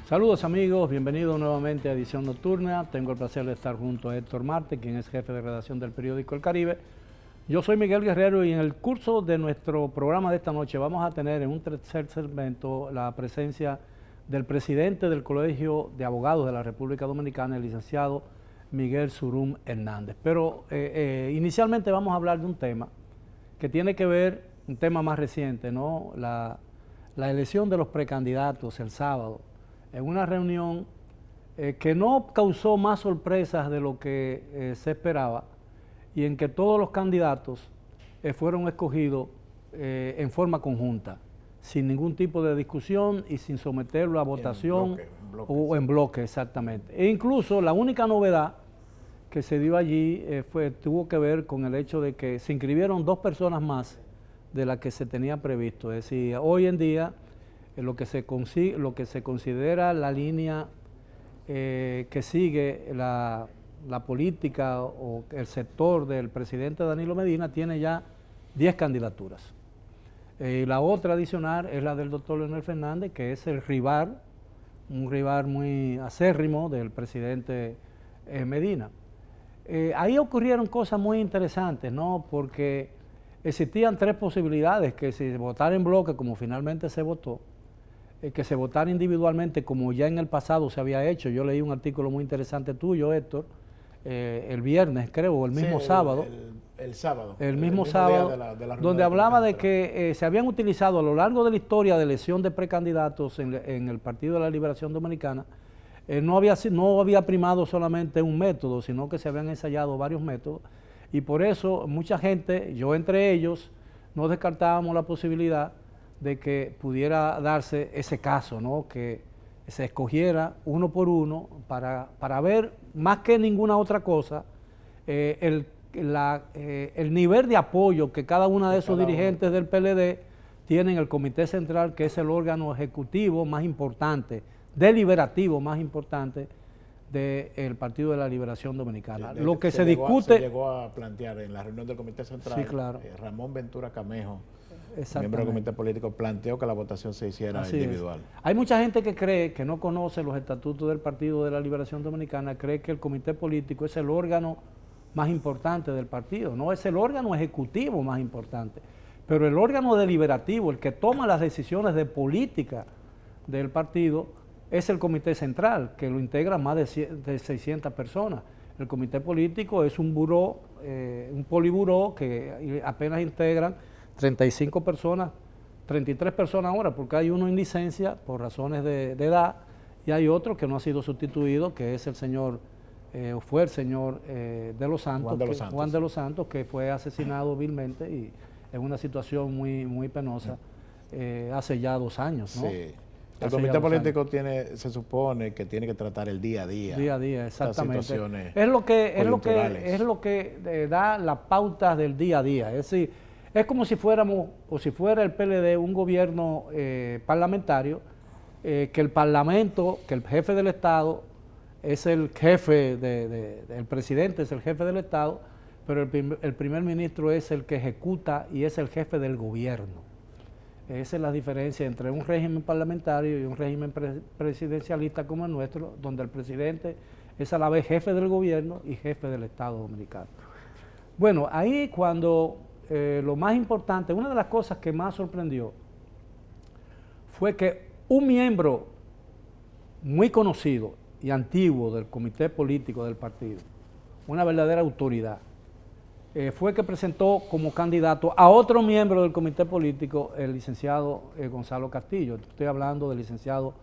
Saludos amigos, bienvenidos nuevamente a Edición Nocturna. Tengo el placer de estar junto a Héctor Marte, quien es jefe de redacción del periódico El Caribe. Yo soy Miguel Guerrero y en el curso de nuestro programa de esta noche vamos a tener en un tercer segmento la presencia del presidente del Colegio de Abogados de la República Dominicana, el licenciado Miguel Surum Hernández. Pero inicialmente vamos a hablar de un tema que tiene que ver, un tema más reciente, ¿no? La elección de los precandidatos el sábado, en una reunión que no causó más sorpresas de lo que se esperaba y en que todos los candidatos fueron escogidos en forma conjunta, sin ningún tipo de discusión y sin someterlo a votación o en bloque, exactamente. E incluso la única novedad que se dio allí tuvo que ver con el hecho de que se inscribieron 2 personas más de las que se tenía previsto. Es decir, hoy en día lo que se considera la línea que sigue la política o el sector del presidente Danilo Medina tiene ya 10 candidaturas. La otra adicional es la del doctor Leonel Fernández, que es el rival, un rival muy acérrimo del presidente Medina. Ahí ocurrieron cosas muy interesantes, ¿no? Porque existían 3 posibilidades: que se votara en bloque, como finalmente se votó, que se votara individualmente, como ya en el pasado se había hecho. Yo leí un artículo muy interesante tuyo, Héctor, el viernes, creo, o el mismo sábado. El sábado. El mismo sábado, de la donde hablaba de que se habían utilizado a lo largo de la historia de elección de precandidatos en el Partido de la Liberación Dominicana. No había primado solamente un método, sino que se habían ensayado varios métodos. Y por eso mucha gente, yo entre ellos, no descartábamos la posibilidad de que pudiera darse ese caso, ¿no? Que se escogiera uno por uno para ver, más que ninguna otra cosa, el nivel de apoyo que cada uno de esos dirigentes del PLD tienen en el Comité Central, que es el órgano ejecutivo más importante, deliberativo más importante del Partido de la Liberación Dominicana. Lo que se discute... Se llegó a plantear en la reunión del Comité Central, sí, claro. Ramón Ventura Camejo, miembro del Comité Político, planteó que la votación se hiciera individual. Hay mucha gente que cree, que no conoce los estatutos del Partido de la Liberación Dominicana, cree que el Comité Político es el órgano más importante del partido. No, es el órgano ejecutivo más importante, pero el órgano deliberativo, el que toma las decisiones de política del partido, es el Comité Central, que lo integra más de 600 personas. El Comité Político es un buró, un poliburó que apenas integran 35 personas, 33 personas ahora, porque hay uno en licencia por razones de edad y hay otro que no ha sido sustituido, que es el señor, fue el señor Juan de los Santos, que fue asesinado vilmente y en una situación muy penosa hace ya 2 años, ¿no? Sí. El Comité Político se supone que tiene que tratar el día a día. Día a día, exactamente. Es lo que da las pautas del día a día. Es decir, es como si fuéramos, o si fuera el PLD, un gobierno parlamentario, que el Parlamento, que el jefe del Estado es el jefe, el presidente es el jefe del Estado, pero el primer ministro es el que ejecuta y es el jefe del gobierno. Esa es la diferencia entre un régimen parlamentario y un régimen presidencialista como el nuestro, donde el presidente es a la vez jefe del gobierno y jefe del Estado dominicano. Bueno, ahí cuando lo más importante, una de las cosas que más sorprendió fue que un miembro muy conocido y antiguo del comité político del partido, una verdadera autoridad, fue que presentó como candidato a otro miembro del comité político, el licenciado Gonzalo Castillo. Estoy hablando del licenciado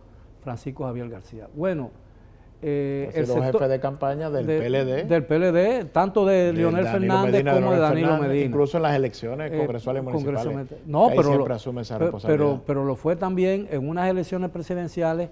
Francisco Javier García. Bueno, el jefe de campaña del PLD. Del PLD, tanto de Leonel Fernández como de Danilo Medina. Incluso en las elecciones congresuales y municipales. No, pero siempre asume esa responsabilidad. Pero lo fue también en unas elecciones presidenciales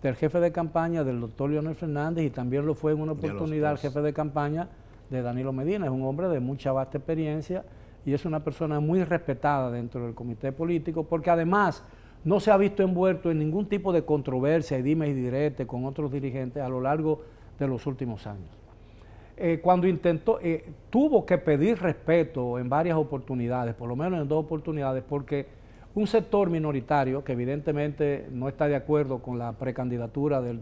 del jefe de campaña del doctor Leonel Fernández, y también lo fue en una oportunidad el jefe de campaña de Danilo Medina. Es un hombre de mucha vasta experiencia y es una persona muy respetada dentro del comité político, porque además no se ha visto envuelto en ningún tipo de controversia y dime y direte con otros dirigentes a lo largo de los últimos años. Cuando intentó, tuvo que pedir respeto en varias oportunidades, por lo menos en 2 oportunidades, porque un sector minoritario que evidentemente no está de acuerdo con la precandidatura del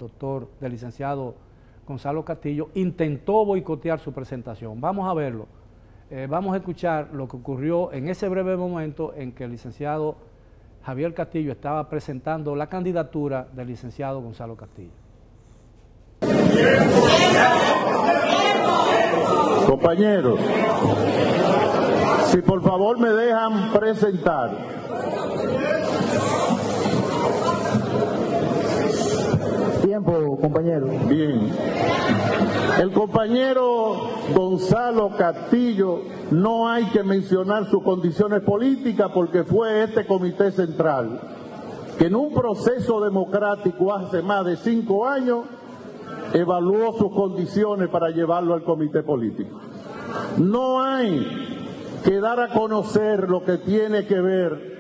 licenciado Gonzalo Castillo, intentó boicotear su presentación. Vamos a verlo. Vamos a escuchar lo que ocurrió en ese breve momento en que el licenciado Javier Castillo estaba presentando la candidatura del licenciado Gonzalo Castillo. Compañeros, si por favor me dejan presentar. Tiempo, compañero. Bien. El compañero Gonzalo Castillo, no hay que mencionar sus condiciones políticas porque fue este comité central que en un proceso democrático hace más de 5 años evaluó sus condiciones para llevarlo al comité político. No hay que dar a conocer lo que tiene que ver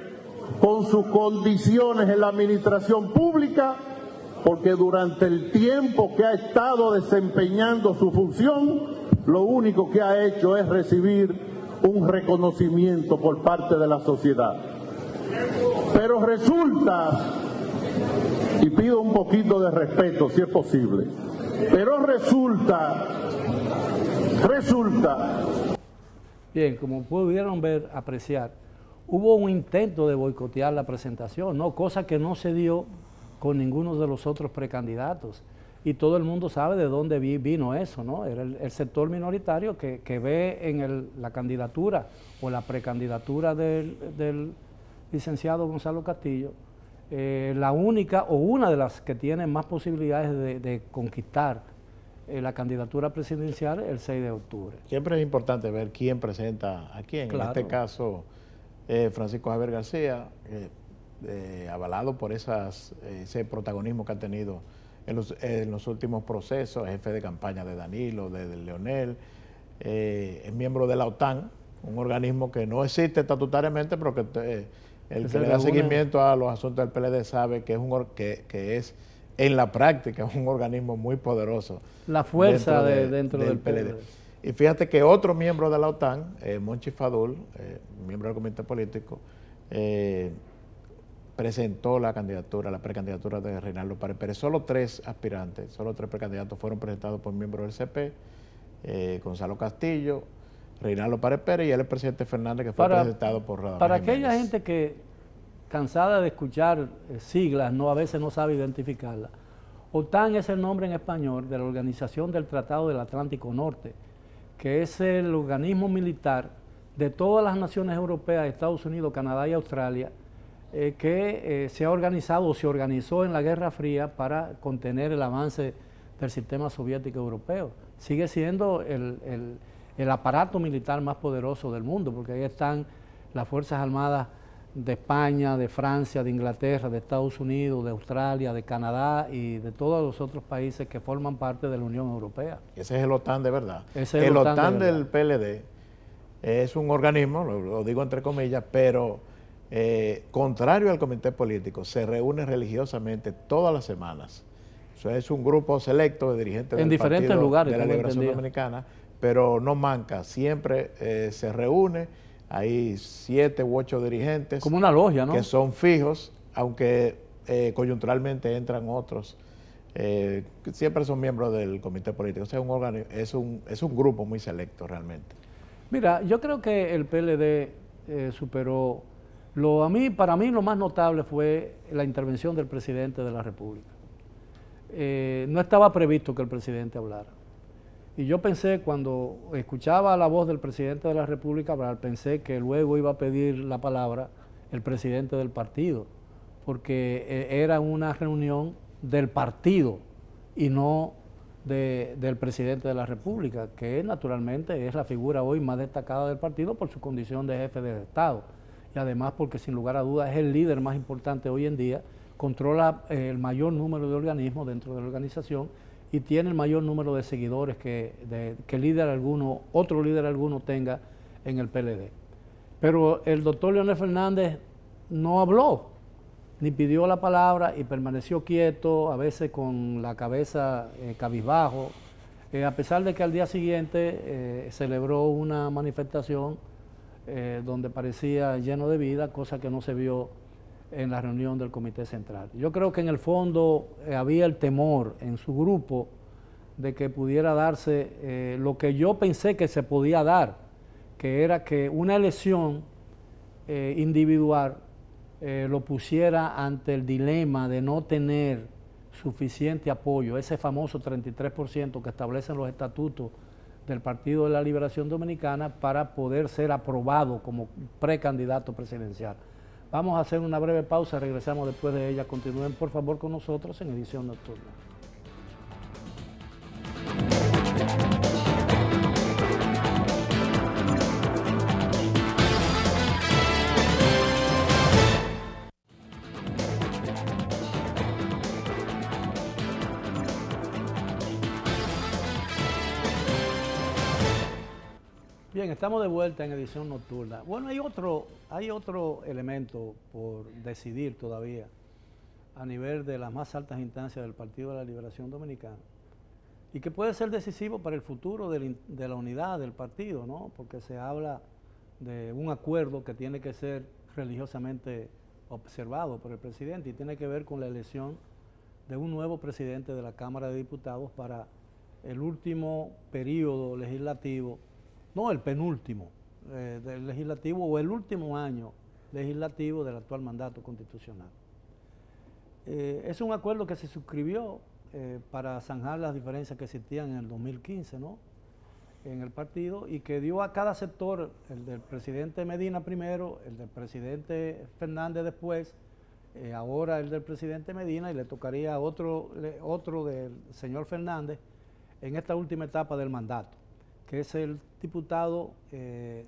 con sus condiciones en la administración pública, porque durante el tiempo que ha estado desempeñando su función, lo único que ha hecho es recibir un reconocimiento por parte de la sociedad. Pero resulta, y pido un poquito de respeto si es posible, pero resulta. Bien, como pudieron ver, apreciar, hubo un intento de boicotear la presentación, ¿no? Cosa que no se dio con ninguno de los otros precandidatos. Y todo el mundo sabe de dónde vino eso, ¿no? Era el sector minoritario que ve en la candidatura o la precandidatura del licenciado Gonzalo Castillo la única o una de las que tiene más posibilidades de conquistar la candidatura presidencial el 6 de octubre. Siempre es importante ver quién presenta a quién. Claro. En este caso, Francisco Javier García, avalado por ese protagonismo que ha tenido en los últimos procesos, jefe de campaña de Danilo, de Leonel, es miembro de la OTAN, un organismo que no existe estatutariamente, pero que el que le da seguimiento a los asuntos del PLD sabe que es en la práctica un organismo muy poderoso. La fuerza dentro del PLD. Y fíjate que otro miembro de la OTAN, Monchi Fadul, miembro del comité político, presentó la precandidatura de Reinaldo Pared Pérez. Solo 3 aspirantes, solo 3 precandidatos fueron presentados por miembros del CP, Gonzalo Castillo, Reinaldo Pared Pérez y el presidente Fernández, que fue presentado por Radamés Para Jiménez. Aquella gente que, cansada de escuchar siglas, a veces no sabe identificarlas, OTAN es el nombre en español de la Organización del Tratado del Atlántico Norte, que es el organismo militar de todas las naciones europeas, Estados Unidos, Canadá y Australia, que se ha organizado o se organizó en la Guerra Fría para contener el avance del sistema soviético europeo. Sigue siendo el aparato militar más poderoso del mundo, porque ahí están las Fuerzas Armadas de España, de Francia, de Inglaterra, de Estados Unidos, de Australia, de Canadá y de todos los otros países que forman parte de la Unión Europea. Ese es el OTAN de verdad. El OTAN del PLD es un organismo, lo digo entre comillas, pero contrario al comité político, se reúne religiosamente todas las semanas. Eso es un grupo selecto de dirigentes en diferentes lugares de la Liberación Dominicana, pero no manca, siempre se reúne. Hay 7 u 8 dirigentes. Como una logia, ¿no? Que son fijos, aunque coyunturalmente entran otros. Siempre son miembros del comité político. O sea, es un grupo muy selecto realmente. Mira, yo creo que el PLD superó. Para mí lo más notable fue la intervención del presidente de la República. No estaba previsto que el presidente hablara. Y yo pensé, cuando escuchaba la voz del presidente de la República hablar, pensé que luego iba a pedir la palabra el presidente del partido, porque era una reunión del partido y no del presidente de la República, que naturalmente es la figura hoy más destacada del partido por su condición de jefe del Estado. Y además porque sin lugar a dudas es el líder más importante hoy en día, controla el mayor número de organismos dentro de la organización y tiene el mayor número de seguidores que otro líder alguno tenga en el PLD. Pero el doctor Leonel Fernández no habló, ni pidió la palabra y permaneció quieto, a veces con la cabeza cabizbajo, a pesar de que al día siguiente celebró una manifestación donde parecía lleno de vida, cosa que no se vio en la reunión del Comité Central. Yo creo que en el fondo había el temor en su grupo de que pudiera darse lo que yo pensé que se podía dar, que era que una elección individual lo pusiera ante el dilema de no tener suficiente apoyo, ese famoso 33% que establecen los estatutos del Partido de la Liberación Dominicana para poder ser aprobado como precandidato presidencial. Vamos a hacer una breve pausa, regresamos después de ella. Continúen por favor con nosotros en Edición Nocturna. Bien, estamos de vuelta en Edición Nocturna. Bueno, hay otro elemento por decidir todavía a nivel de las más altas instancias del Partido de la Liberación Dominicana y que puede ser decisivo para el futuro de la unidad del partido, ¿no? Porque se habla de un acuerdo que tiene que ser religiosamente observado por el presidente y tiene que ver con la elección de un nuevo presidente de la Cámara de Diputados para el último periodo legislativo, no el penúltimo del legislativo o el último año legislativo del actual mandato constitucional. Es un acuerdo que se suscribió para zanjar las diferencias que existían en el 2015, ¿no?, en el partido, y que dio a cada sector, el del presidente Medina primero, el del presidente Fernández después, ahora el del presidente Medina, y le tocaría otro del señor Fernández en esta última etapa del mandato, que es el diputado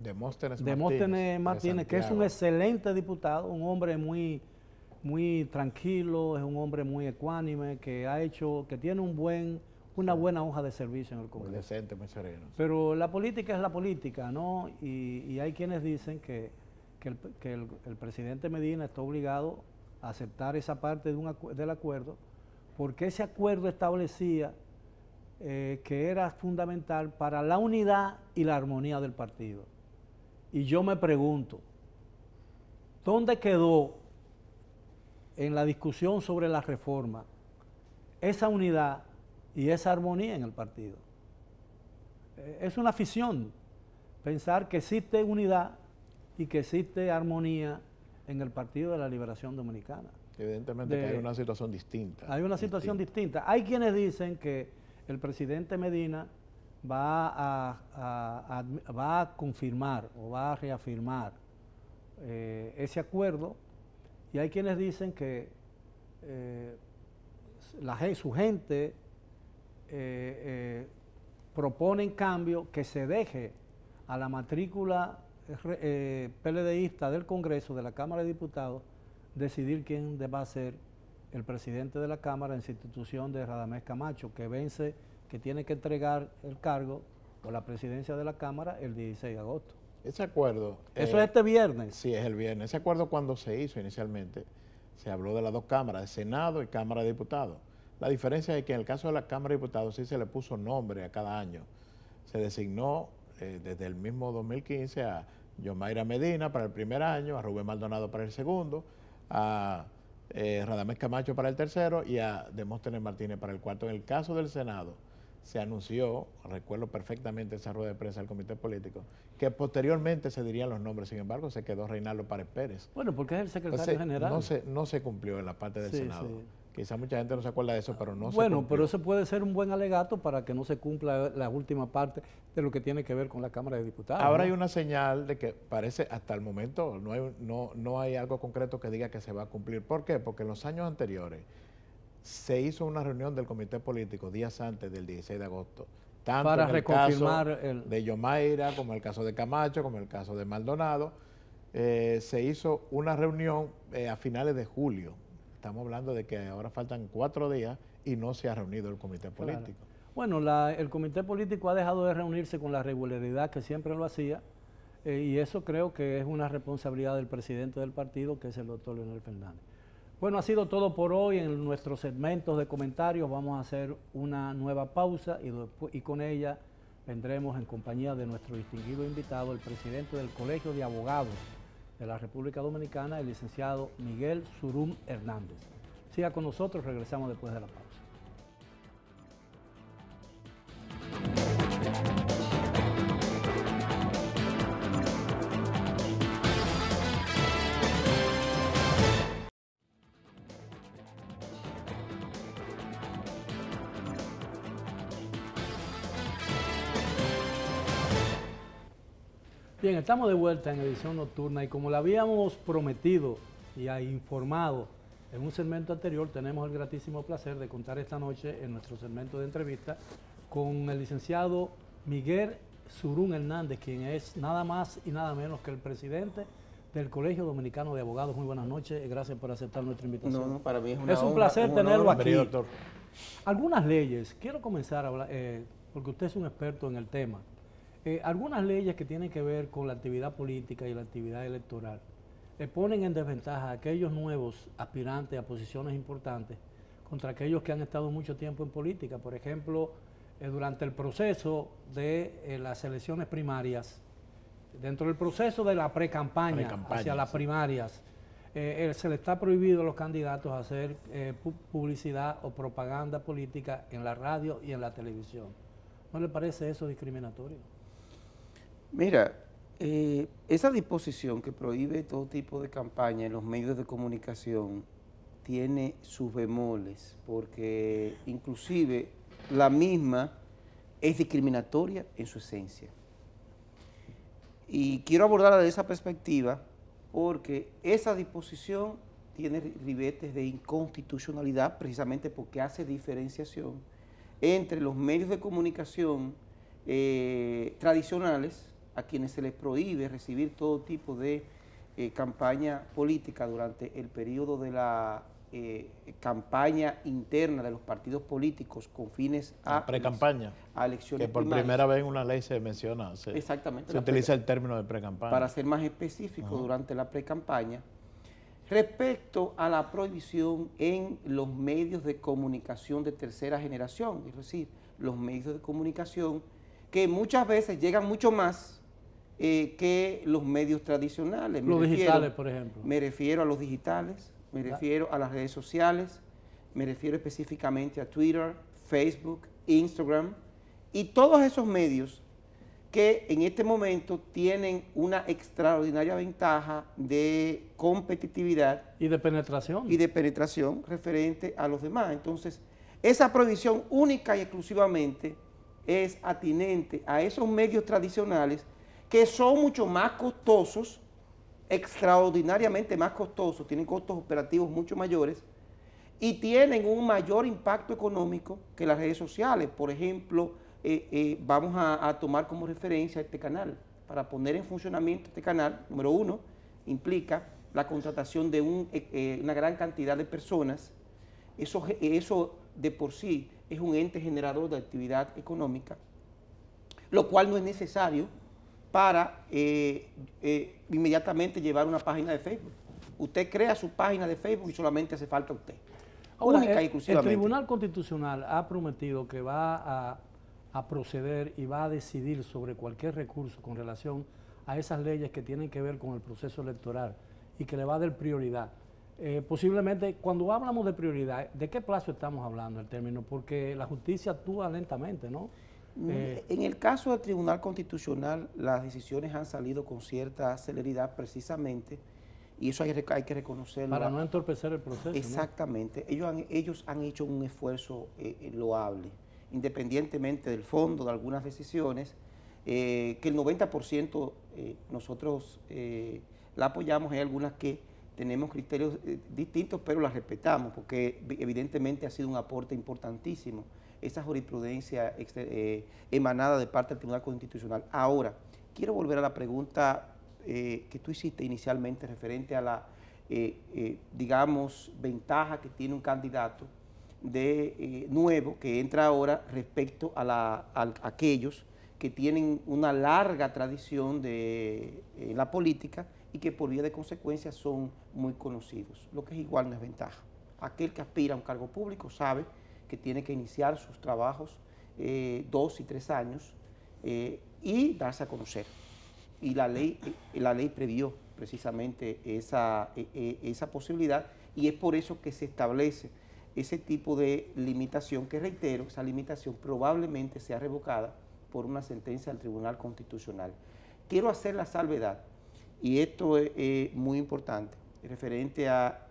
Demóstenes Martínez, que es un excelente diputado, un hombre muy tranquilo, es un hombre muy ecuánime, que tiene una buena hoja de servicio en el Congreso. Muy decente, muy sereno. Pero la política es la política, ¿no? Y hay quienes dicen que el presidente Medina está obligado a aceptar esa parte del acuerdo, porque ese acuerdo establecía que era fundamental para la unidad y la armonía del partido. Y yo me pregunto, ¿dónde quedó en la discusión sobre la reforma esa unidad y esa armonía en el partido? Es una ficción pensar que existe unidad y que existe armonía en el Partido de la Liberación Dominicana. Evidentemente que hay una situación distinta. Hay una situación distinta. Hay quienes dicen que el presidente Medina va a confirmar o va a reafirmar ese acuerdo, y hay quienes dicen que su gente propone en cambio que se deje a la matrícula PLDista del Congreso, de la Cámara de Diputados, decidir quién va a ser el presidente de la Cámara en sustitución de Radamés Camacho, que tiene que entregar el cargo o la presidencia de la Cámara el 16 de agosto. Ese acuerdo... Eso es este viernes. Sí, es el viernes. Ese acuerdo, cuando se hizo inicialmente, se habló de las dos cámaras, de Senado y Cámara de Diputados. La diferencia es que en el caso de la Cámara de Diputados sí se le puso nombre a cada año. Se designó desde el mismo 2015 a Yomaira Medina para el primer año, a Rubén Maldonado para el segundo, a Radamés Camacho para el tercero y a Demóstenes Martínez para el cuarto. En el caso del Senado, se anunció, recuerdo perfectamente esa rueda de prensa del Comité Político, que posteriormente se dirían los nombres. Sin embargo, se quedó Reinaldo Párez Pérez. Bueno, porque es el secretario general. No se cumplió en la parte del Senado. Sí. Quizá mucha gente no se acuerda de eso, pero no se cumplió. Bueno, pero eso puede ser un buen alegato para que no se cumpla la última parte de lo que tiene que ver con la Cámara de Diputados. Ahora, ¿no?, hay una señal de que parece, hasta el momento, no hay algo concreto que diga que se va a cumplir. ¿Por qué? Porque en los años anteriores se hizo una reunión del Comité Político días antes del 16 de agosto. Tanto para en el reconfirmar caso de Yomaira, como el caso de Camacho, como el caso de Maldonado. Se hizo una reunión a finales de julio. Estamos hablando de que ahora faltan 4 días y no se ha reunido el Comité Político. Claro. Bueno, el Comité Político ha dejado de reunirse con la regularidad que siempre lo hacía, y eso creo que es una responsabilidad del presidente del partido, que es el doctor Leonel Fernández. Bueno, ha sido todo por hoy en nuestros segmentos de comentarios. Vamos a hacer una nueva pausa y con ella vendremos en compañía de nuestro distinguido invitado, el presidente del Colegio de Abogados de la República Dominicana, el licenciado Miguel Surún Hernández. Siga con nosotros, regresamos después de la pausa. Bien, estamos de vuelta en edición nocturna y como le habíamos prometido y informado en un segmento anterior, tenemos el gratísimo placer de contar esta noche en nuestro segmento de entrevista con el licenciado Miguel Surún Hernández, quien es nada más y nada menos que el presidente del Colegio Dominicano de Abogados. Muy buenas noches y gracias por aceptar nuestra invitación. No, para mí es una Es un honra, placer tenerlo aquí. Doctor. Algunas leyes, quiero comenzar a hablar, porque usted es un experto en el tema. Algunas leyes que tienen que ver con la actividad política y la actividad electoral ponen en desventaja a aquellos nuevos aspirantes a posiciones importantes contra aquellos que han estado mucho tiempo en política. Por ejemplo, durante el proceso de las elecciones primarias, dentro del proceso de la pre-campaña hacia las primarias, se le está prohibido a los candidatos hacer publicidad o propaganda política en la radio y en la televisión. ¿No le parece eso discriminatorio? Mira, esa disposición que prohíbe todo tipo de campaña en los medios de comunicación tiene sus bemoles, porque inclusive la misma es discriminatoria en su esencia. Y quiero abordarla de esa perspectiva porque esa disposición tiene ribetes de inconstitucionalidad precisamente porque hace diferenciación entre los medios de comunicación tradicionales, a quienes se les prohíbe recibir todo tipo de campaña política durante el periodo de la campaña interna de los partidos políticos con fines a pre-campaña, a elecciones que por primarias. Primera vez en una ley se menciona, Exactamente, se utiliza el término de pre-campaña. Para ser más específico, durante la pre-campaña, respecto a la prohibición en los medios de comunicación de tercera generación, es decir, los medios de comunicación que muchas veces llegan mucho más que los medios tradicionales. Los digitales, por ejemplo. Me refiero a los digitales, me refiero a las redes sociales, me refiero específicamente a Twitter, Facebook, Instagram y todos esos medios que en este momento tienen una extraordinaria ventaja de competitividad y de penetración referente a los demás. Entonces, esa prohibición única y exclusivamente es atinente a esos medios tradicionales que son mucho más costosos, extraordinariamente más costosos, tienen costos operativos mucho mayores y tienen un mayor impacto económico que las redes sociales. Por ejemplo, vamos a tomar como referencia este canal. Para poner en funcionamiento este canal, número uno, implica la contratación de una gran cantidad de personas. Eso de por sí es un ente generador de actividad económica, lo cual no es necesario para inmediatamente llevar una página de Facebook. Usted crea su página de Facebook y solamente hace falta usted. Ahora, el Tribunal Constitucional ha prometido que va a proceder y va a decidir sobre cualquier recurso con relación a esas leyes que tienen que ver con el proceso electoral y que le va a dar prioridad. Posiblemente, cuando hablamos de prioridad, ¿de qué plazo estamos hablando el término? Porque la justicia actúa lentamente, ¿no? En el caso del Tribunal Constitucional, las decisiones han salido con cierta celeridad precisamente, y eso hay que reconocerlo. Para no entorpecer el proceso. Exactamente. ¿No? Ellos han hecho un esfuerzo loable, independientemente del fondo de algunas decisiones, que el 90% nosotros la apoyamos. Hay algunas que tenemos criterios distintos, pero las respetamos, porque evidentemente ha sido un aporte importantísimo esa jurisprudencia emanada de parte del Tribunal Constitucional. Ahora, quiero volver a la pregunta que tú hiciste inicialmente referente a la, digamos, ventaja que tiene un candidato nuevo que entra ahora respecto a aquellos que tienen una larga tradición en la política y que por vía de consecuencia son muy conocidos, lo que es igual no es ventaja. Aquel que aspira a un cargo público sabe que tiene que iniciar sus trabajos 2 y 3 años y darse a conocer. Y la ley previó precisamente esa posibilidad, y es por eso que se establece ese tipo de limitación, que reitero, esa limitación probablemente sea revocada por una sentencia del Tribunal Constitucional. Quiero hacer la salvedad, y esto es muy importante, referente a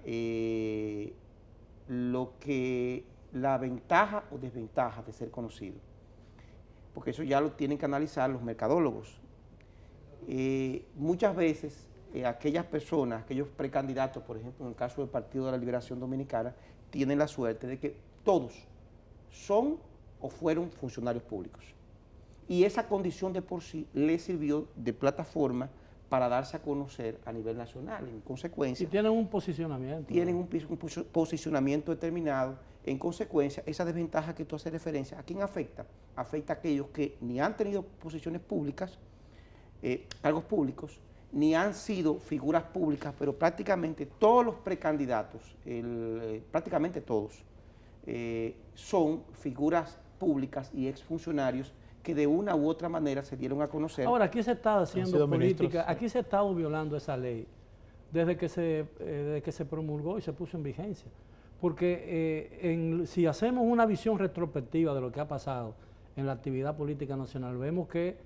la ventaja o desventaja de ser conocido, porque eso ya lo tienen que analizar los mercadólogos. Muchas veces aquellas personas, aquellos precandidatos, por ejemplo, en el caso del Partido de la Liberación Dominicana, tienen la suerte de que todos son o fueron funcionarios públicos. Y esa condición de por sí les sirvió de plataforma para darse a conocer a nivel nacional. En consecuencia... Y tienen un posicionamiento. Tienen un posicionamiento determinado. En consecuencia, esa desventaja que tú haces referencia, ¿a quién afecta? Afecta a aquellos que ni han tenido posiciones públicas, cargos públicos, ni han sido figuras públicas, pero prácticamente todos los precandidatos, prácticamente todos, son figuras públicas y exfuncionarios que de una u otra manera se dieron a conocer. Ahora, aquí se está haciendo política, aquí se ha estado violando esa ley desde que se promulgó y se puso en vigencia. Porque si hacemos una visión retrospectiva de lo que ha pasado en la actividad política nacional, vemos que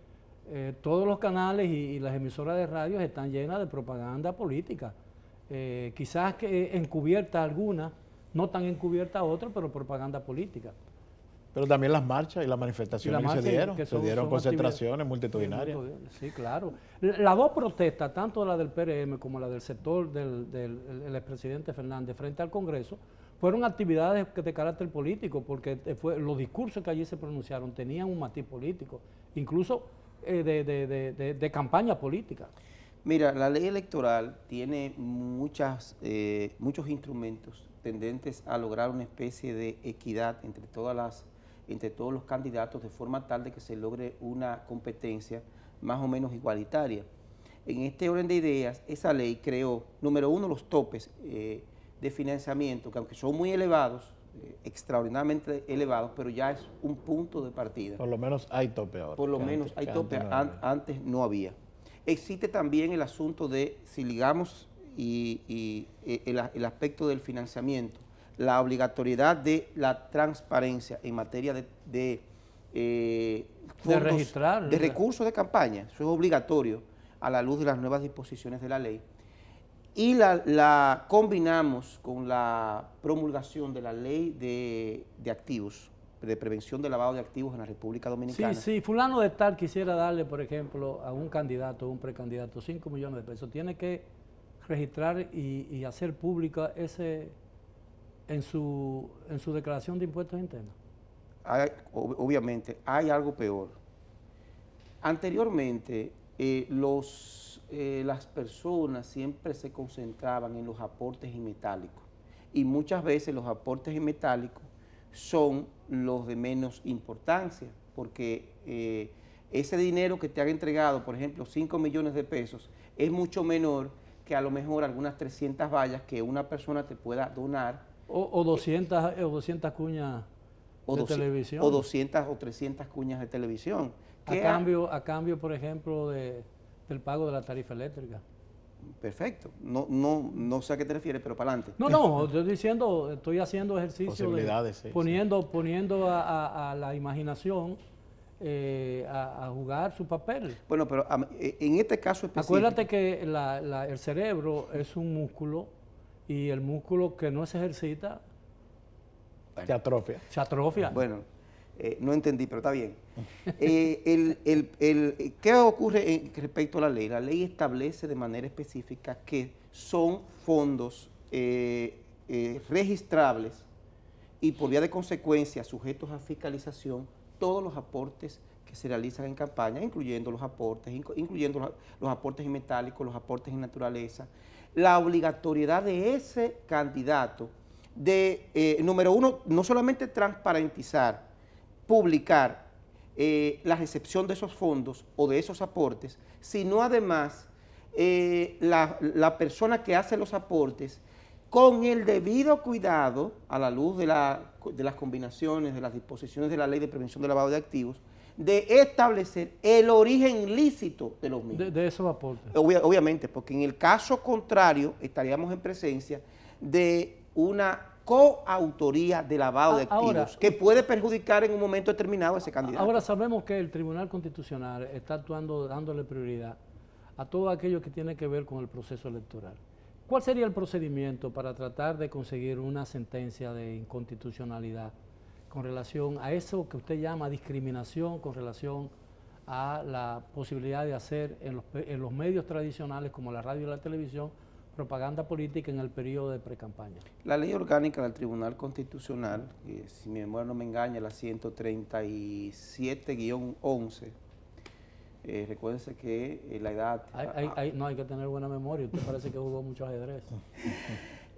todos los canales y las emisoras de radio están llenas de propaganda política. Quizás que encubierta alguna, no tan encubierta otra, pero propaganda política. Pero también las marchas y las manifestaciones que se dieron concentraciones multitudinarias. Sí, claro. Las dos protestas, tanto la del PRM como la del sector del expresidente Fernández frente al Congreso, fueron actividades de carácter político, porque los discursos que allí se pronunciaron tenían un matiz político, incluso de campaña política. Mira, la ley electoral tiene muchos instrumentos tendentes a lograr una especie de equidad entre todos los candidatos, de forma tal de que se logre una competencia más o menos igualitaria. En este orden de ideas, esa ley creó, número uno, los topes de financiamiento, que aunque son muy elevados, extraordinariamente elevados, pero ya es un punto de partida. Por lo menos hay tope ahora. Por lo menos hay tope, antes no había. Existe también el asunto de, si ligamos el aspecto del financiamiento, la obligatoriedad de la transparencia en materia de fondos, registrar, de recursos de campaña. Eso es obligatorio a la luz de las nuevas disposiciones de la ley. Y la combinamos con la promulgación de la ley de activos, de prevención del lavado de activos en la República Dominicana. Sí, fulano de tal quisiera darle, por ejemplo, a un candidato o un precandidato 5 millones de pesos, tiene que registrar y hacer pública en su declaración de impuestos internos. Obviamente, hay algo peor. Anteriormente, las personas siempre se concentraban en los aportes en metálico, y muchas veces los aportes en metálico son los de menos importancia, porque ese dinero que te han entregado, por ejemplo, 5 millones de pesos, es mucho menor que a lo mejor algunas 300 vallas que una persona te pueda donar. O 200 cuñas de televisión. O 200 o 300 cuñas de televisión. A cambio, por ejemplo, del pago de la tarifa eléctrica. Perfecto. No sé a qué te refieres, pero para adelante. No, estoy haciendo ejercicio poniendo a la imaginación a jugar su papel. Bueno, pero en este caso específico... Acuérdate que el cerebro es un músculo, y el músculo que no se ejercita... Se atrofia. Se atrofia. Bueno, no entendí, pero está bien. ¿Qué ocurre respecto a la ley? La ley establece de manera específica que son fondos registrables y por vía de consecuencia sujetos a fiscalización todos los aportes que se realizan en campaña, incluyendo los aportes en metálicos, los aportes en naturaleza. La obligatoriedad de ese candidato de, número uno, no solamente transparentizar, publicar la recepción de esos fondos o de esos aportes, sino además la persona que hace los aportes, con el debido cuidado, a la luz de las combinaciones, de las disposiciones de la Ley de Prevención del Lavado de Activos, de establecer el origen lícito de los mismos. De esos aportes. Obviamente, porque en el caso contrario estaríamos en presencia de una coautoría de lavado de activos que puede perjudicar en un momento determinado a ese candidato. Ahora sabemos que el Tribunal Constitucional está actuando dándole prioridad a todo aquello que tiene que ver con el proceso electoral. ¿Cuál sería el procedimiento para tratar de conseguir una sentencia de inconstitucionalidad con relación a eso que usted llama discriminación, con relación a la posibilidad de hacer en los medios tradicionales como la radio y la televisión propaganda política en el periodo de precampaña? La ley orgánica del Tribunal Constitucional, si mi memoria no me engaña, la 137-11, recuérdense que la edad... No hay que tener buena memoria, usted parece que jugó mucho ajedrez.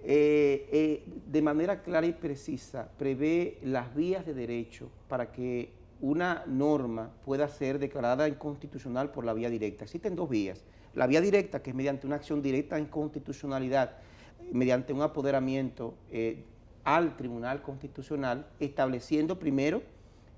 De manera clara y precisa prevé las vías de derecho para que una norma pueda ser declarada inconstitucional por la vía directa. Existen dos vías. La vía directa, que es mediante una acción directa en constitucionalidad, mediante un apoderamiento al Tribunal Constitucional, estableciendo primero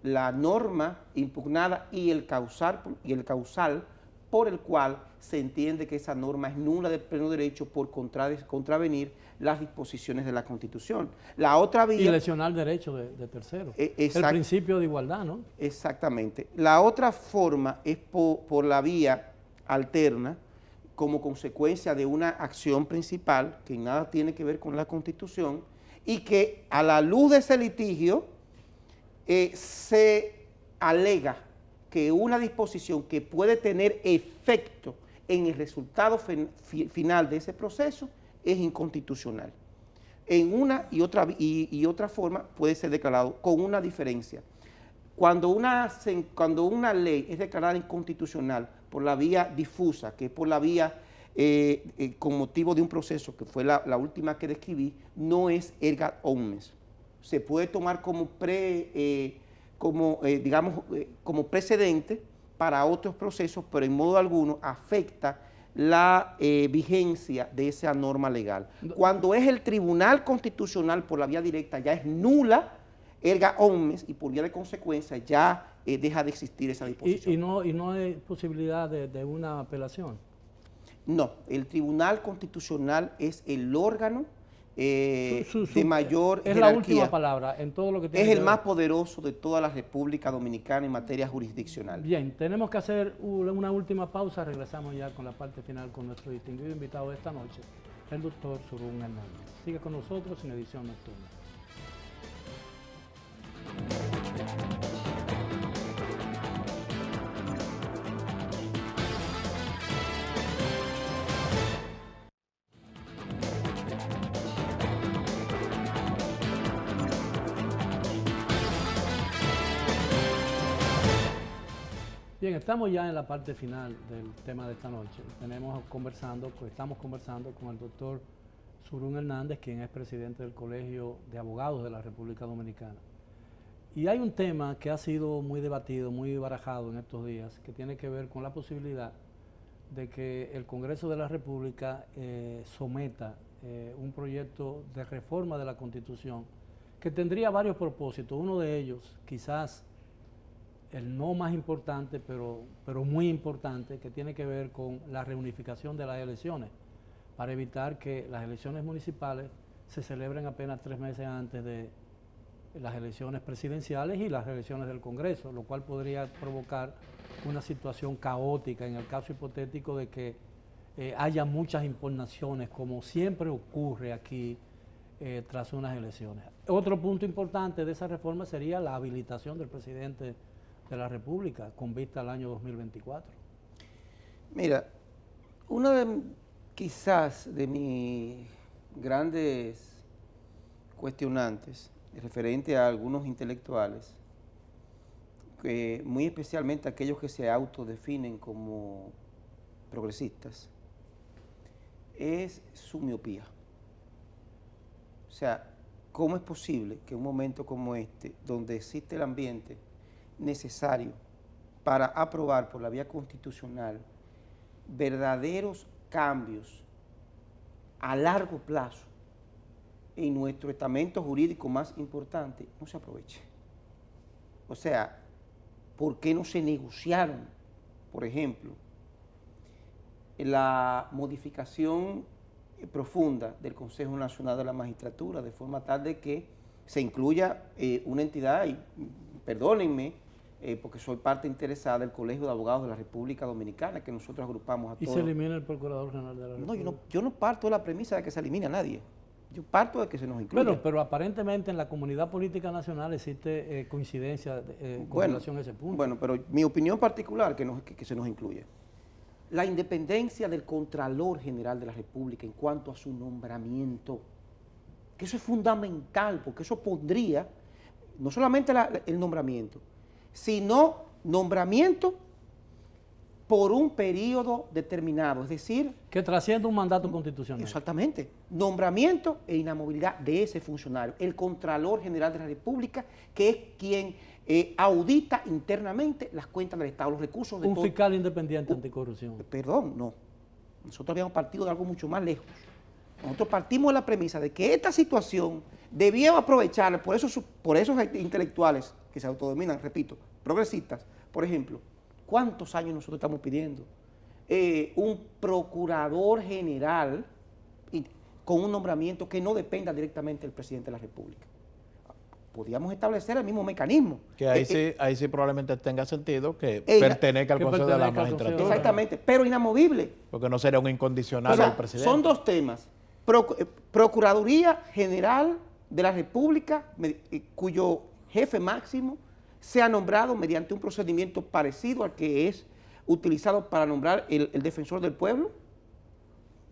la norma impugnada y el causal por el cual se entiende que esa norma es nula de pleno derecho por contravenir las disposiciones de la Constitución. La otra vía... Y lesionar derecho de terceros. El principio de igualdad, ¿no? Exactamente. La otra forma es por la vía alterna, como consecuencia de una acción principal que nada tiene que ver con la Constitución y que a la luz de ese litigio se alega que una disposición que puede tener efecto en el resultado final de ese proceso es inconstitucional. En una y otra forma puede ser declarado con una diferencia. Cuando una ley es declarada inconstitucional por la vía difusa, que es por la vía con motivo de un proceso, que fue la última que describí, no es erga omnes. Se puede tomar como precedente para otros procesos, pero en modo alguno afecta la vigencia de esa norma legal. Cuando es el Tribunal Constitucional por la vía directa, ya es nula, erga omnes, y por vía de consecuencia ya deja de existir esa disposición. ¿Y no hay posibilidad de una apelación? No, el Tribunal Constitucional es el órgano de mayor jerarquía. Es la última palabra en todo lo que tiene que ver. Es el más poderoso de toda la República Dominicana en materia jurisdiccional. Bien, tenemos que hacer una última pausa. Regresamos ya con la parte final con nuestro distinguido invitado de esta noche, el doctor Surún Hernández. Sigue con nosotros en Edición Nocturna. Bien, estamos ya en la parte final del tema de esta noche. Estamos conversando con el doctor Surún Hernández, quien es presidente del Colegio de Abogados de la República Dominicana. Y hay un tema que ha sido muy debatido, muy barajado en estos días, que tiene que ver con la posibilidad de que el Congreso de la República someta un proyecto de reforma de la Constitución que tendría varios propósitos. Uno de ellos, quizás el no más importante, pero muy importante, que tiene que ver con la reunificación de las elecciones, para evitar que las elecciones municipales se celebren apenas 3 meses antes de las elecciones presidenciales y las elecciones del Congreso, lo cual podría provocar una situación caótica en el caso hipotético de que haya muchas impugnaciones, como siempre ocurre aquí tras unas elecciones. Otro punto importante de esa reforma sería la habilitación del presidente de la República con vista al año 2024. Mira, uno quizás de mis grandes cuestionantes referente a algunos intelectuales, muy especialmente aquellos que se autodefinen como progresistas, es su miopía. O sea, ¿cómo es posible que en un momento como este, donde existe el ambiente necesario para aprobar por la vía constitucional verdaderos cambios a largo plazo en nuestro estamento jurídico más importante, no se aproveche? O sea, ¿por qué no se negociaron, por ejemplo, la modificación profunda del Consejo Nacional de la Magistratura, de forma tal de que se incluya una entidad, y perdónenme, porque soy parte interesada del Colegio de Abogados de la República Dominicana, que nosotros agrupamos a todos. ¿Y se elimina el Procurador General de la República? No, yo no parto de la premisa de que se elimine a nadie. Yo parto de que se nos incluya. Bueno, pero aparentemente en la comunidad política nacional existe coincidencia con relación a ese punto. Bueno, pero mi opinión particular que se nos incluye. La independencia del Contralor General de la República en cuanto a su nombramiento, que eso es fundamental, porque eso pondría no solamente el nombramiento, sino nombramiento por un periodo determinado, es decir... Que trasciende un mandato constitucional. Exactamente. Nombramiento e inamovilidad de ese funcionario, el Contralor General de la República, que es quien audita internamente las cuentas del Estado, los recursos de un fiscal independiente anticorrupción. Perdón, no. Nosotros habíamos partido de algo mucho más lejos. Nosotros partimos de la premisa de que esta situación debíamos aprovechar por esos intelectuales que se autodenominan, repito, progresistas. Por ejemplo, ¿cuántos años nosotros estamos pidiendo? Un procurador general con un nombramiento que no dependa directamente del presidente de la República. Podríamos establecer el mismo mecanismo. Que ahí sí probablemente tenga sentido que pertenezca al Consejo de la Magistratura. Exactamente, pero inamovible. Porque no sería un incondicional del presidente. Son dos temas. Procuraduría General de la República, cuyo jefe máximo se ha nombrado mediante un procedimiento parecido al que es utilizado para nombrar el defensor del pueblo,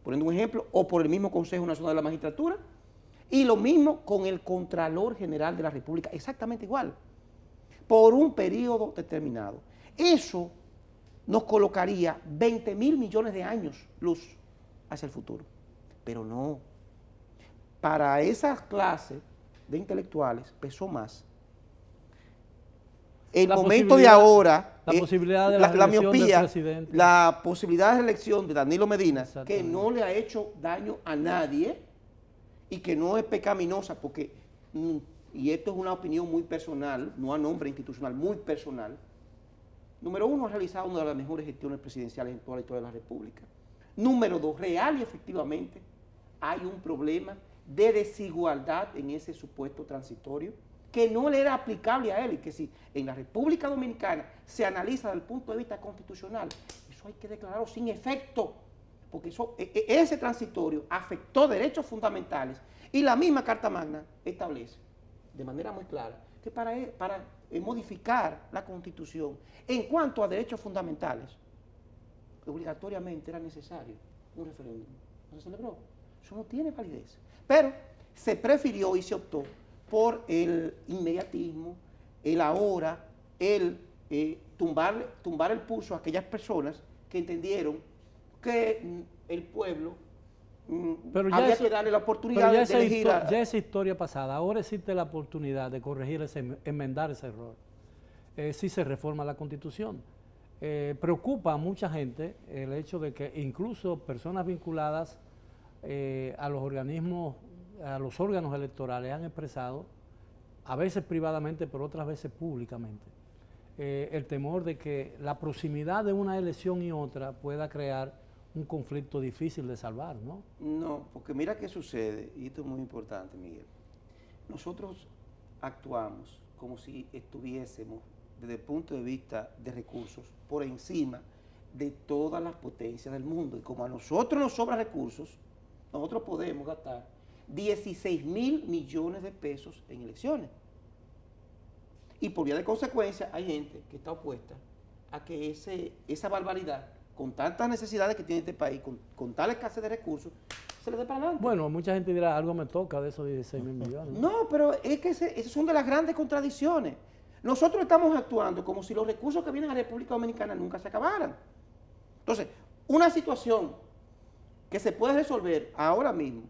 poniendo un ejemplo, o por el mismo Consejo Nacional de la Magistratura, y lo mismo con el Contralor General de la República, exactamente igual, por un periodo determinado. Eso nos colocaría 20.000 millones de años luz hacia el futuro, pero no. Para esas clases de intelectuales pesó más el momento de ahora, la posibilidad de la miopía, la posibilidad de reelección de Danilo Medina, que no le ha hecho daño a nadie y que no es pecaminosa, porque, y esto es una opinión muy personal, no a nombre institucional, muy personal. Número uno, ha realizado una de las mejores gestiones presidenciales en toda la historia de la República. Número dos, real y efectivamente hay un problema de desigualdad en ese supuesto transitorio, que no le era aplicable a él, y que si en la República Dominicana se analiza desde el punto de vista constitucional, eso hay que declararlo sin efecto, porque ese transitorio afectó derechos fundamentales, y la misma Carta Magna establece de manera muy clara que para modificar la Constitución en cuanto a derechos fundamentales, obligatoriamente era necesario un referéndum. ¿No se celebró? Eso no tiene validez. Pero se prefirió y se optó por el inmediatismo, el ahora, el tumbar el pulso a aquellas personas que entendieron que el pueblo había que darle la oportunidad de elegir ya esa historia pasada, ahora existe la oportunidad de corregir enmendar ese error. Si se reforma la Constitución. Preocupa a mucha gente el hecho de que incluso personas vinculadas a los organismos, a los órganos electorales han expresado, a veces privadamente, pero otras veces públicamente, el temor de que la proximidad de una elección y otra pueda crear un conflicto difícil de salvar, ¿no? No, porque mira qué sucede, y esto es muy importante, Miguel. Nosotros actuamos como si estuviésemos, desde el punto de vista de recursos, por encima de todas las potencias del mundo. Y como a nosotros nos sobran recursos, nosotros podemos gastar 16.000 millones de pesos en elecciones. Y por vía de consecuencia hay gente que está opuesta a que esa barbaridad, con tantas necesidades que tiene este país, con tal escasez de recursos, se le dé para adelante. Bueno, mucha gente dirá, algo me toca de esos 16.000 millones. No, pero es que esas son de las grandes contradicciones. Nosotros estamos actuando como si los recursos que vienen a la República Dominicana nunca se acabaran. Entonces, una situación que se puede resolver ahora mismo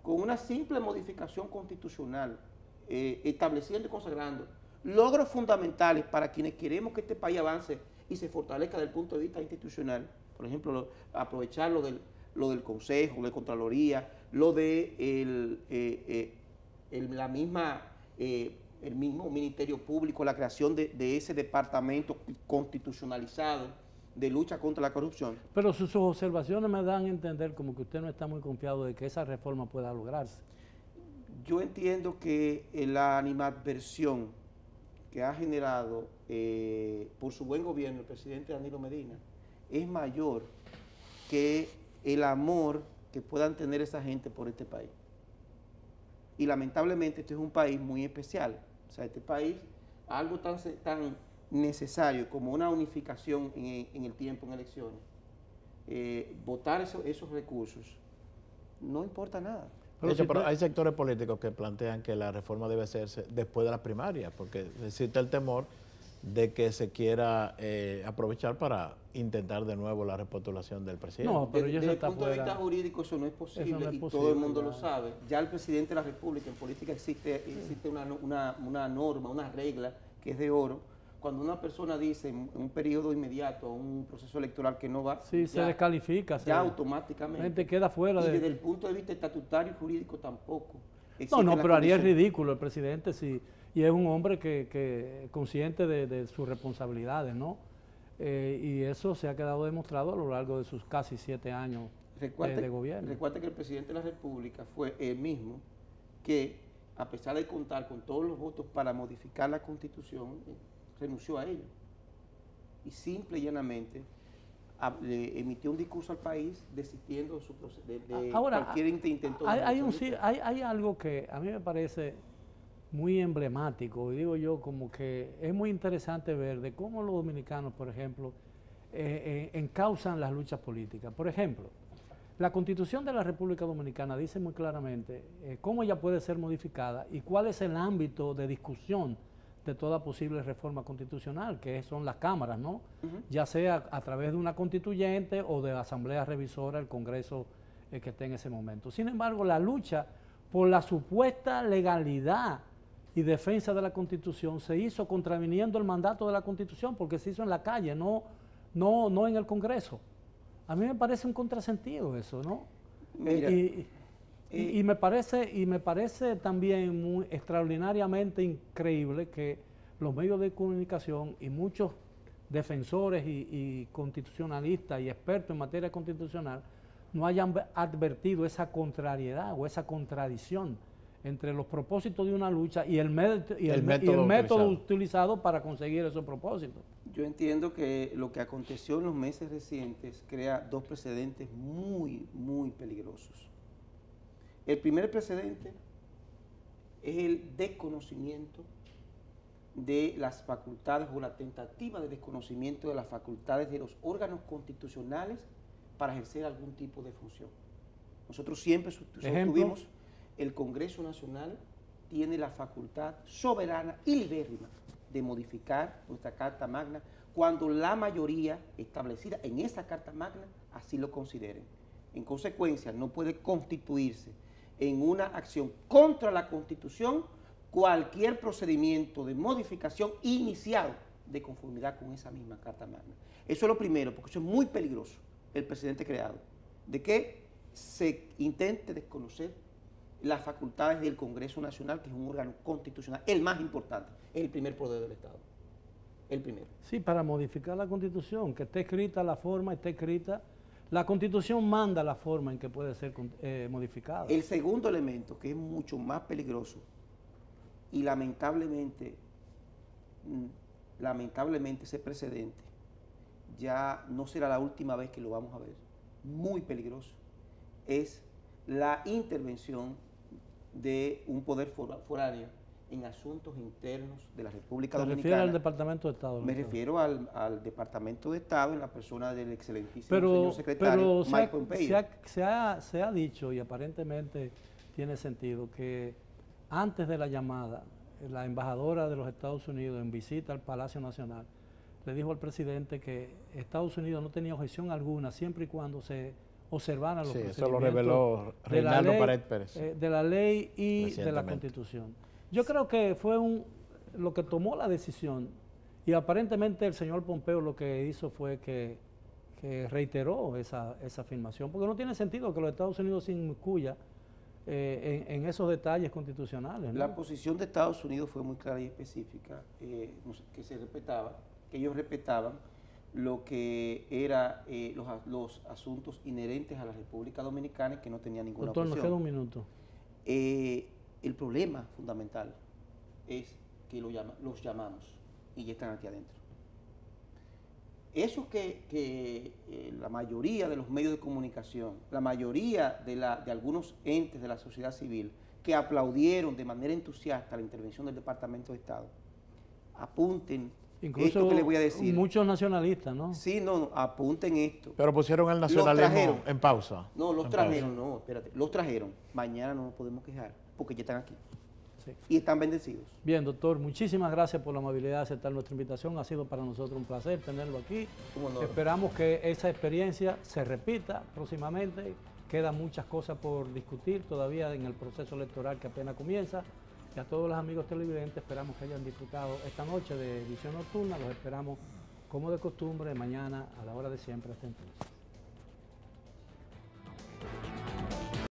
con una simple modificación constitucional, estableciendo y consagrando logros fundamentales para quienes queremos que este país avance y se fortalezca desde el punto de vista institucional. Por ejemplo, aprovechar lo del Consejo, de Contraloría, lo de la misma el mismo Ministerio Público, la creación de ese departamento constitucionalizado de lucha contra la corrupción. Pero sus observaciones me dan a entender como que usted no está muy confiado de que esa reforma pueda lograrse. Yo entiendo que la animadversión que ha generado por su buen gobierno el presidente Danilo Medina es mayor que el amor que puedan tener esa gente por este país. Y lamentablemente este es un país muy especial. O sea, este país, algo tan necesario como una unificación en el tiempo, en elecciones, votar esos recursos, no importa nada. Pero hay sectores políticos que plantean que la reforma debe hacerse después de las primarias, porque existe el temor de que se quiera aprovechar para intentar de nuevo la repostulación del presidente. No, pero desde el punto de vista jurídico eso no es posible, y todo el mundo lo sabe. Ya el presidente de la República, en política existe una norma, una regla que es de oro. Cuando una persona dice en un periodo inmediato, un proceso electoral que no va, sí, se descalifica. Ya automáticamente. La gente queda fuera. Y desde el punto de vista estatutario y jurídico tampoco. No, pero haría ridículo el presidente si... Y es un hombre que consciente de sus responsabilidades, ¿no? Y eso se ha quedado demostrado a lo largo de sus casi 7 años de gobierno. Recuerda que el presidente de la República fue él mismo que, a pesar de contar con todos los votos para modificar la Constitución, renunció a ello. Y simple y llanamente le emitió un discurso al país desistiendo de cualquier intento. Hay algo que a mí me parece muy emblemático, y digo yo, como que es muy interesante ver de cómo los dominicanos, por ejemplo, encausan las luchas políticas. Por ejemplo, la Constitución de la República Dominicana dice muy claramente cómo ella puede ser modificada y cuál es el ámbito de discusión de toda posible reforma constitucional, que son las cámaras, ¿no? Ya sea a través de una constituyente o de la Asamblea Revisora, el Congreso que esté en ese momento. Sin embargo, la lucha por la supuesta legalidad y defensa de la Constitución se hizo contraviniendo el mandato de la Constitución, porque se hizo en la calle, no en el Congreso. A mí me parece un contrasentido eso, ¿no? Mira, y me parece también muy extraordinariamente increíble que los medios de comunicación y muchos defensores y constitucionalistas y expertos en materia constitucional no hayan advertido esa contrariedad o esa contradicción entre los propósitos de una lucha y el método utilizado para conseguir esos propósitos. Yo entiendo que lo que aconteció en los meses recientes crea dos precedentes muy, muy peligrosos. El primer precedente es el desconocimiento de las facultades o la tentativa de desconocimiento de las facultades de los órganos constitucionales para ejercer algún tipo de función. Nosotros siempre sostuvimos el Congreso Nacional tiene la facultad soberana y libérrima de modificar nuestra Carta Magna cuando la mayoría establecida en esa Carta Magna así lo consideren. En consecuencia, no puede constituirse en una acción contra la Constitución cualquier procedimiento de modificación iniciado de conformidad con esa misma Carta Magna. Eso es lo primero, porque eso es muy peligroso, el precedente creado, de que se intente desconocer las facultades del Congreso Nacional, que es un órgano constitucional, el más importante, es el primer poder del Estado, el primero. Sí, para modificar la Constitución, que esté escrita la forma, esté escrita, la Constitución manda la forma en que puede ser modificada. El segundo elemento, que es mucho más peligroso, y lamentablemente ese precedente ya no será la última vez que lo vamos a ver, muy peligroso, es la intervención de un poder foráneo en asuntos internos de la República Dominicana. ¿Te refieres al Departamento de Estado? Me refiero al Departamento de Estado en la persona del excelentísimo señor secretario Mike Pompeo. Se ha dicho, y aparentemente tiene sentido, que antes de la llamada, la embajadora de los Estados Unidos en visita al Palacio Nacional le dijo al presidente que Estados Unidos no tenía objeción alguna siempre y cuando se observaran los procedimientos. Eso lo reveló Reinaldo Pared Pérez. De la ley y de la Constitución. Yo creo que fue lo que tomó la decisión, y aparentemente el señor Pompeo lo que hizo fue que reiteró esa afirmación, porque no tiene sentido que los Estados Unidos se inmiscuya en esos detalles constitucionales, ¿no? La posición de Estados Unidos fue muy clara y específica, que se respetaba, que ellos respetaban lo que era los asuntos inherentes a la República Dominicana, que no tenía ninguna Doctor, opción. nos queda un minuto. El problema fundamental es que los llamamos y ya están aquí adentro. Eso que la mayoría de los medios de comunicación, la mayoría de algunos entes de la sociedad civil que aplaudieron de manera entusiasta la intervención del Departamento de Estado, apunten incluso esto que les voy a decir. Muchos nacionalistas, ¿no? Sí, no, apunten esto. Pero pusieron el nacionalismo en pausa. No, los trajeron, no, espérate, los trajeron. Mañana no nos podemos quejar porque ya están aquí. Sí. Y están bendecidos. Bien, doctor, muchísimas gracias por la amabilidad de aceptar nuestra invitación. Ha sido para nosotros un placer tenerlo aquí. Esperamos que esa experiencia se repita próximamente. Quedan muchas cosas por discutir todavía en el proceso electoral que apenas comienza. Y a todos los amigos televidentes esperamos que hayan disfrutado esta noche de edición nocturna. Los esperamos como de costumbre mañana a la hora de siempre. Hasta entonces.